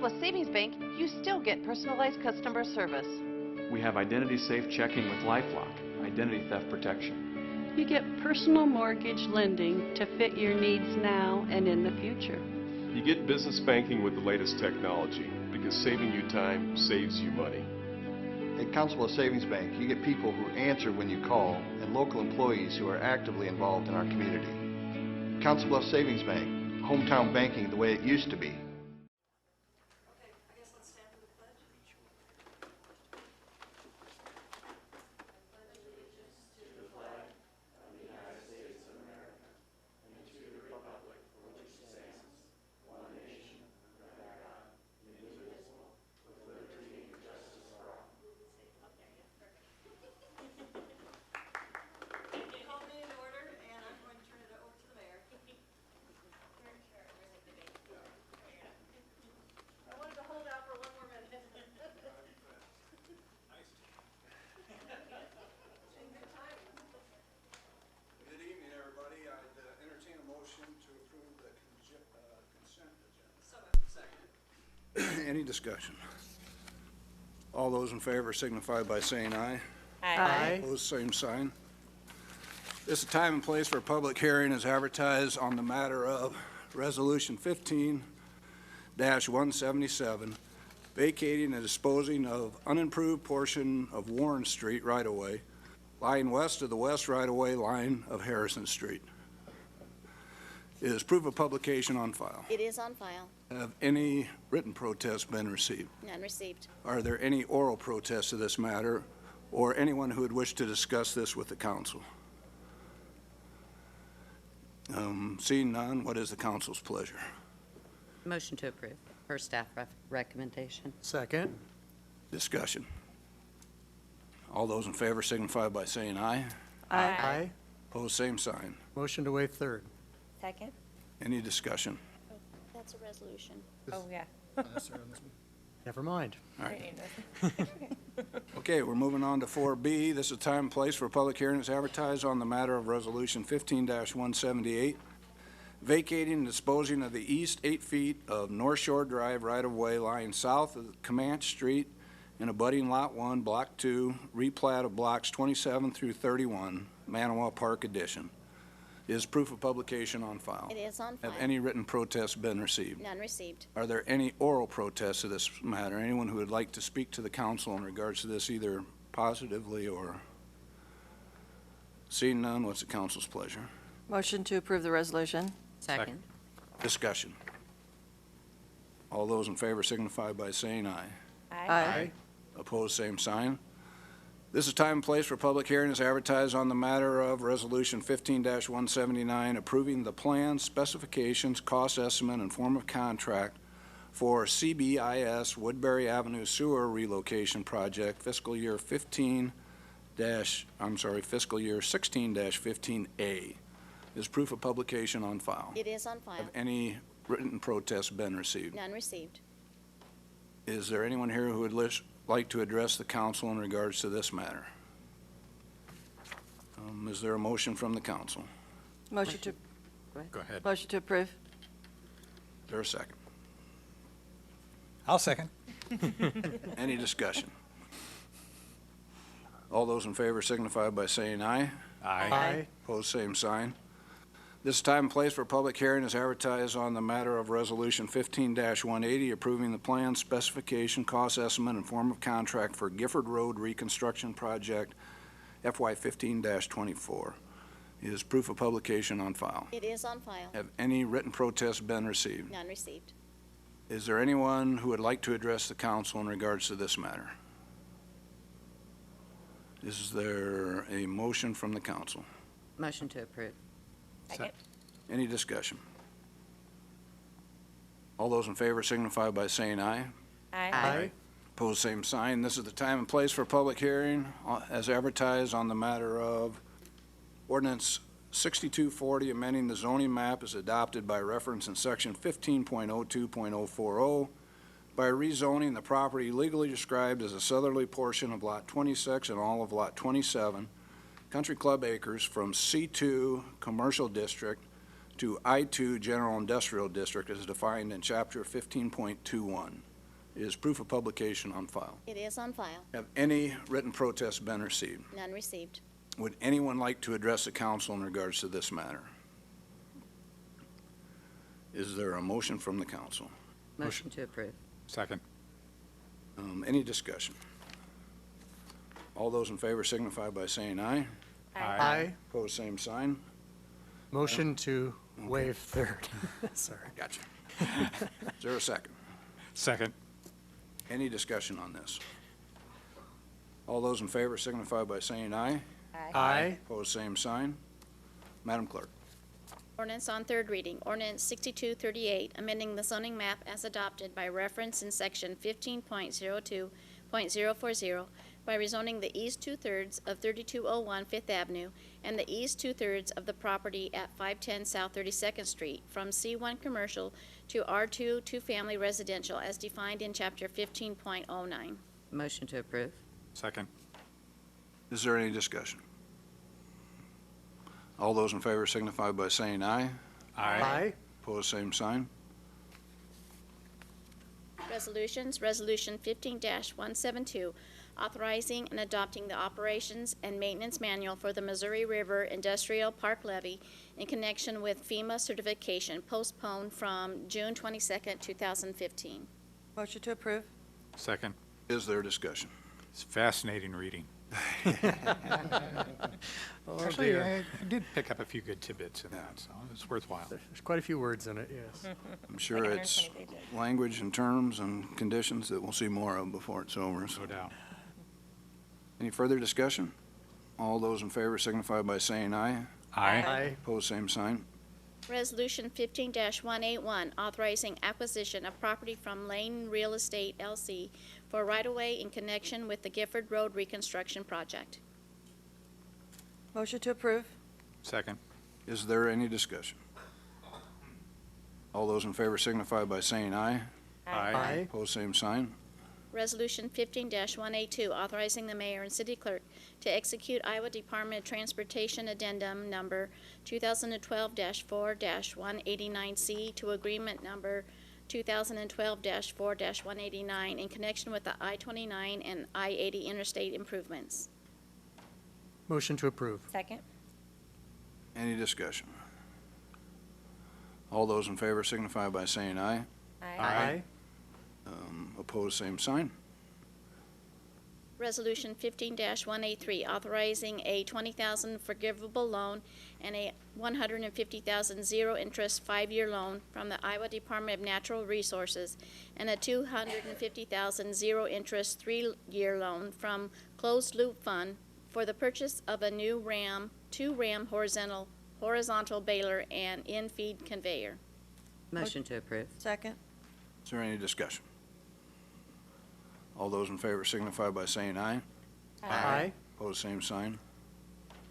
Plus Savings Bank, you still get personalized customer service. We have identity safe checking with LifeLock, identity theft protection. You get personal mortgage lending to fit your needs now and in the future. You get business banking with the latest technology because saving you time saves you money. At Council Bluffs Savings Bank, you get people who answer when you call and local employees who are actively involved in our community. Council Bluffs Savings Bank, hometown banking the way it used to be. Any discussion? All those in favor signify by saying aye. Aye. Opposed, same sign. This time and place for a public hearing is advertised on the matter of Resolution 15-177, vacating and disposing of unimproved portion of Warren Street right-of-way, lying west of the west right-of-way line of Harrison Street. Is proof of publication on file? It is on file. Have any written protests been received? None received. Are there any oral protests to this matter, or anyone who would wish to discuss this with the council? Seeing none, what is the council's pleasure? Motion to approve per staff recommendation. Second. Discussion. All those in favor signify by saying aye. Aye. Opposed, same sign. Motion to waive third. Second. Any discussion? That's a resolution. Oh, yeah. Never mind. All right. Okay, we're moving on to 4B. This is time and place for a public hearing as advertised on the matter of Resolution 15-178, vacating and disposing of the east 8 feet of North Shore Drive right-of-way lying south of Comanche Street in abutting Lot 1, Block 2, replat of Blocks 27 through 31, Manawa Park Edition. Is proof of publication on file? It is on file. Have any written protests been received? None received. Are there any oral protests to this matter? Anyone who would like to speak to the council in regards to this, either positively or? Seeing none, what's the council's pleasure? Motion to approve the resolution. Second. Discussion. All those in favor signify by saying aye. Aye. Opposed, same sign. This is time and place for public hearing as advertised on the matter of Resolution 15-179, approving the plan, specifications, cost estimate, and form of contract for CBIS Woodbury Avenue Sewer Relocation Project, fiscal year 16-15A. Is proof of publication on file? It is on file. Have any written protests been received? None received. Is there anyone here who would like to address the council in regards to this matter? Is there a motion from the council? Motion to Go ahead. motion to approve. Is there a second? I'll second. Any discussion? All those in favor signify by saying aye. Aye. Opposed, same sign. This time and place for a public hearing is advertised on the matter of Resolution 15-180, approving the plan, specification, cost estimate, and form of contract for Gifford Road Reconstruction Project, FY 15-24. Is proof of publication on file? It is on file. Have any written protests been received? None received. Is there anyone who would like to address the council in regards to this matter? Is there a motion from the council? Motion to approve. Second. Any discussion? All those in favor signify by saying aye. Aye. Opposed, same sign. This is the time and place for a public hearing as advertised on the matter of Ordinance 6240, amending the zoning map as adopted by reference in Section 15.02.040 by rezoning the property legally described as a southerly portion of Lot 26 and all of Lot 27, Country Club Acres, from C2 Commercial District to I2 General Industrial District as defined in Chapter 15.21. Is proof of publication on file? It is on file. Have any written protests been received? None received. Would anyone like to address the council in regards to this matter? Is there a motion from the council? Motion to approve. Second. Any discussion? All those in favor signify by saying aye. Aye. Opposed, same sign. Motion to waive third. Sorry. Gotcha. Is there a second? Second. Any discussion on this? All those in favor signify by saying aye. Aye. Opposed, same sign. Madam Clerk. Ordinance on third reading. Ordinance 6238, amending the zoning map as adopted by reference in section 15.02.040 by rezoning the east two-thirds of 3201 Fifth Avenue and the east two-thirds of the property at 510 South 32nd Street from C1 Commercial to R2 Two-Family Residential as defined in Chapter 15.09. Motion to approve. Second. Is there any discussion? All those in favor signify by saying aye. Aye. Opposed, same sign. Resolutions. Resolution 15-172, authorizing and adopting the operations and maintenance manual for the Missouri River Industrial Park Levee in connection with FEMA certification, postponed from June 22nd, 2015. Motion to approve? Second. Is there discussion? It's fascinating reading. Oh, Actually, dear. I did pick up a few good tidbits in that, so it's worthwhile. There's quite a few words in it, yes. I'm sure it's language and terms and conditions that we'll see more of before it's over. So. No doubt. Any further discussion? All those in favor signify by saying aye. Aye. Opposed, same sign. Resolution 15-181, authorizing acquisition of property from Lane Real Estate LC for right-of-way in connection with the Gifford Road reconstruction project. Motion to approve? Second. Is there any discussion? All those in favor signify by saying aye. Aye. Opposed, same sign. Resolution 15-182, authorizing the mayor and city clerk to execute Iowa Department of Transportation Addendum Number 2012-4-189C to Agreement Number 2012-4-189 in connection with the I-29 and I-80 interstate improvements. Motion to approve. Second. Any discussion? All those in favor signify by saying aye. Aye. Opposed, same sign. Resolution 15-183, authorizing a $20,000 forgivable loan and a $150,000 zero-interest 5-year loan from the Iowa Department of Natural Resources and a $250,000 zero-interest 3-year loan from Closed Loop Fund for the purchase of a new two ram horizontal baler and in-feed conveyor. Motion to approve. Second? Is there any discussion? All those in favor signify by saying aye. Aye. Opposed, same sign.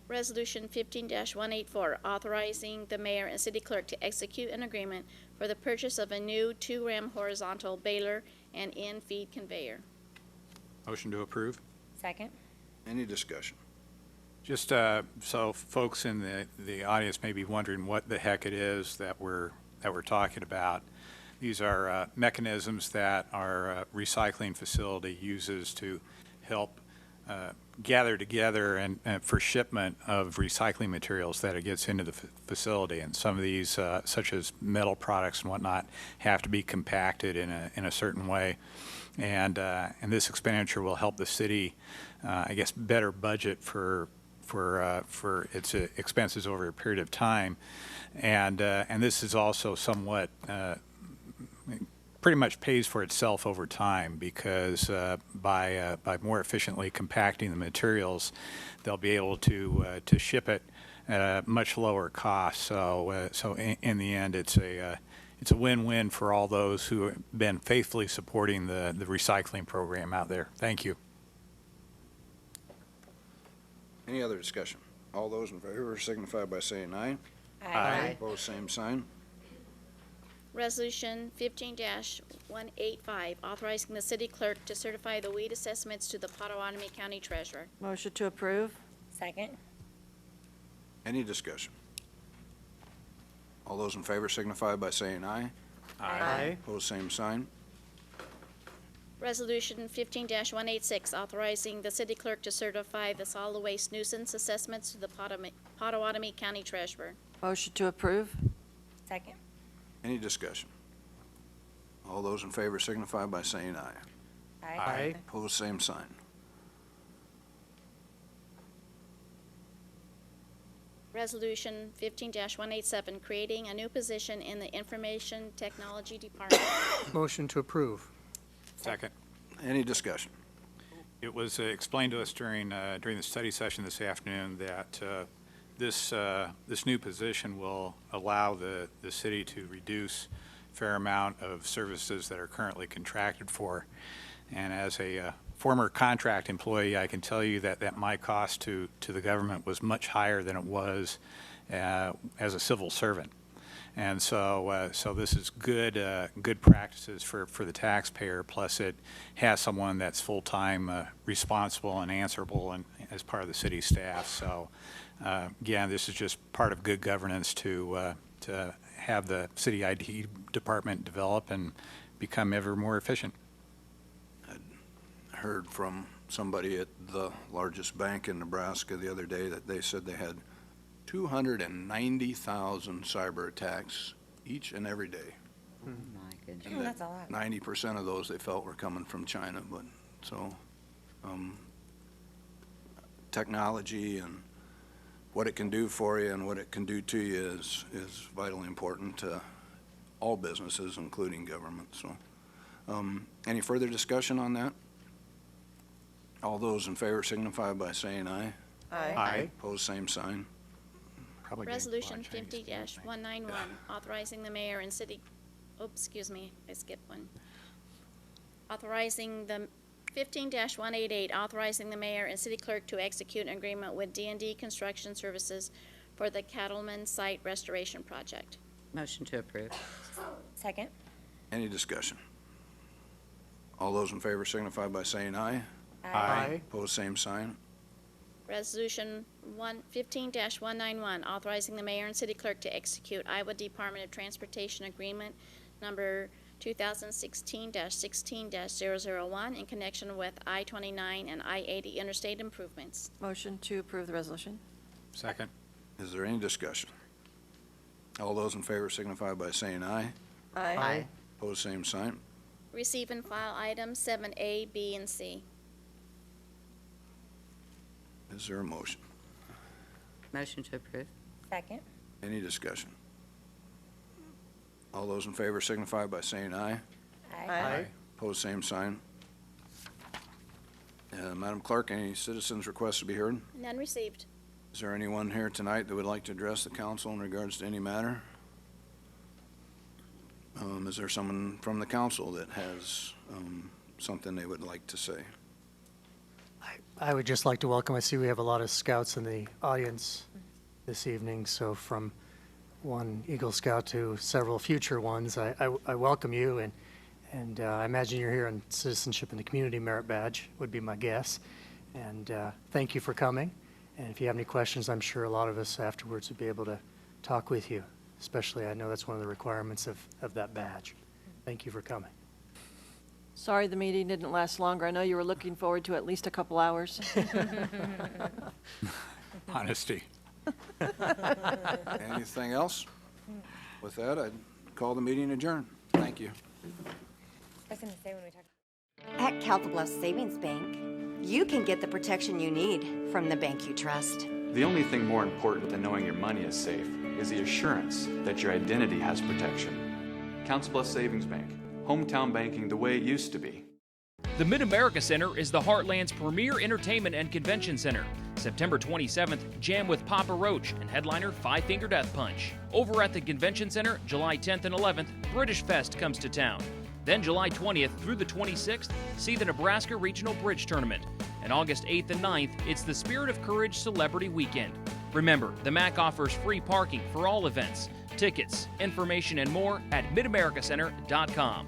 Resolution 15-184, authorizing the mayor and city clerk to execute an agreement for the purchase of a new 2-ram horizontal baler and in-feed conveyor. Motion to approve. Second. Any discussion? Just so folks in the audience may be wondering what the heck it is that we're talking about. These are mechanisms that our recycling facility uses to help gather together and for shipment of recycling materials that it gets into the facility. And some of these, such as metal products and whatnot, have to be compacted in a certain way. And this expenditure will help the city, I guess, better budget for its expenses over a period of time. And this is also somewhat pretty much pays for itself over time, because by more efficiently compacting the materials, they'll be able to ship it at a much lower cost. So in the end, it's a win-win for all those who have been faithfully supporting the recycling program out there. Thank you. Any other discussion? All those in favor signify by saying aye. Aye. Opposed, same sign. Resolution 15-185, authorizing the city clerk to certify the weed assessments to the Potawatomi County Treasurer. Motion to approve? Second. Any discussion? All those in favor signify by saying aye. Aye. Opposed, same sign. Resolution 15-186, authorizing the city clerk to certify the solid waste nuisance assessments to the Potawatomi County Treasurer. Motion to approve? Second. Any discussion? All those in favor signify by saying aye. Aye. Opposed, same sign. Resolution 15-187, creating a new position in the Information Technology Department. Motion to approve. Second. Any discussion? It was explained to us during the study session this afternoon that this new position will allow the city to reduce a fair amount of services that are currently contracted for. And as a former contract employee, I can tell you that my cost to the government was much higher than it was as a civil servant. And so this is good practices for the taxpayer, plus it has someone that's full-time responsible and answerable and as part of the city staff. So again, this is just part of good governance to have the city IT department develop and become ever more efficient. I heard from somebody at the largest bank in Nebraska the other day that they said they had 290,000 cyber attacks each and every day. Oh, my goodness. And That's a lot. 90% of those they felt were coming from China, but so technology and what it can do for you and what it can do to you is vitally important to all businesses, including government. So any further discussion on that? All those in favor signify by saying aye. Aye. Opposed, same sign. Probably Resolution getting a lot of Chinese people, I think. 50-191, authorizing the mayor and city, excuse me, I skipped one. Authorizing the 15-188, authorizing the mayor and city clerk to execute an agreement with D&D Construction Services for the Cattleman Site Restoration Project. Motion to approve. Second. Any discussion? All those in favor signify by saying aye. Aye. Opposed, same sign. Resolution 15-191, authorizing the mayor and city clerk to execute Iowa Department of Transportation Agreement number 2016-16-001 in connection with I-29 and I-80 interstate improvements. Motion to approve the resolution? Second. Is there any discussion? All those in favor signify by saying aye. Aye. Opposed, same sign. Receive and file items 7A, B, and C. Is there a motion? Motion to approve. Second. Any discussion? All those in favor signify by saying aye. Aye. Opposed, same sign. Madam Clerk, any citizens' requests to be heard? None received. Is there anyone here tonight that would like to address the council in regards to any matter? Is there someone from the council that has something they would like to say? I would just like to welcome, I see we have a lot of scouts in the audience this evening, so from one Eagle Scout to several future ones, I welcome you, and I imagine you're here on Citizenship in the Community Merit Badge, would be my guess. And thank you for coming, and if you have any questions, I'm sure a lot of us afterwards would be able to talk with you, especially I know that's one of the requirements of that badge. Thank you for coming. Sorry the meeting didn't last longer. I know you were looking forward to at least a couple hours. Honesty. Anything else? With that, I'd call the meeting adjourned. Thank you. I was going to say when we talk. At Calta Bluffs Savings Bank, you can get the protection you need from the bank you trust. The only thing more important than knowing your money is safe is the assurance that your identity has protection. Council Bluffs Savings Bank, hometown banking the way it used to be. The Mid-America Center is the Heartland's premier entertainment and convention center. September 27th, jam with Papa Roach and headliner Five Finger Death Punch. Over at the Convention Center, July 10th and 11th, British Fest comes to town. Then July 20th through the 26th, see the Nebraska Regional Bridge Tournament. And August 8th and 9th, it's the Spirit of Courage Celebrity Weekend. Remember, the MAC offers free parking for all events. Tickets, information, and more at midamericacenter.com.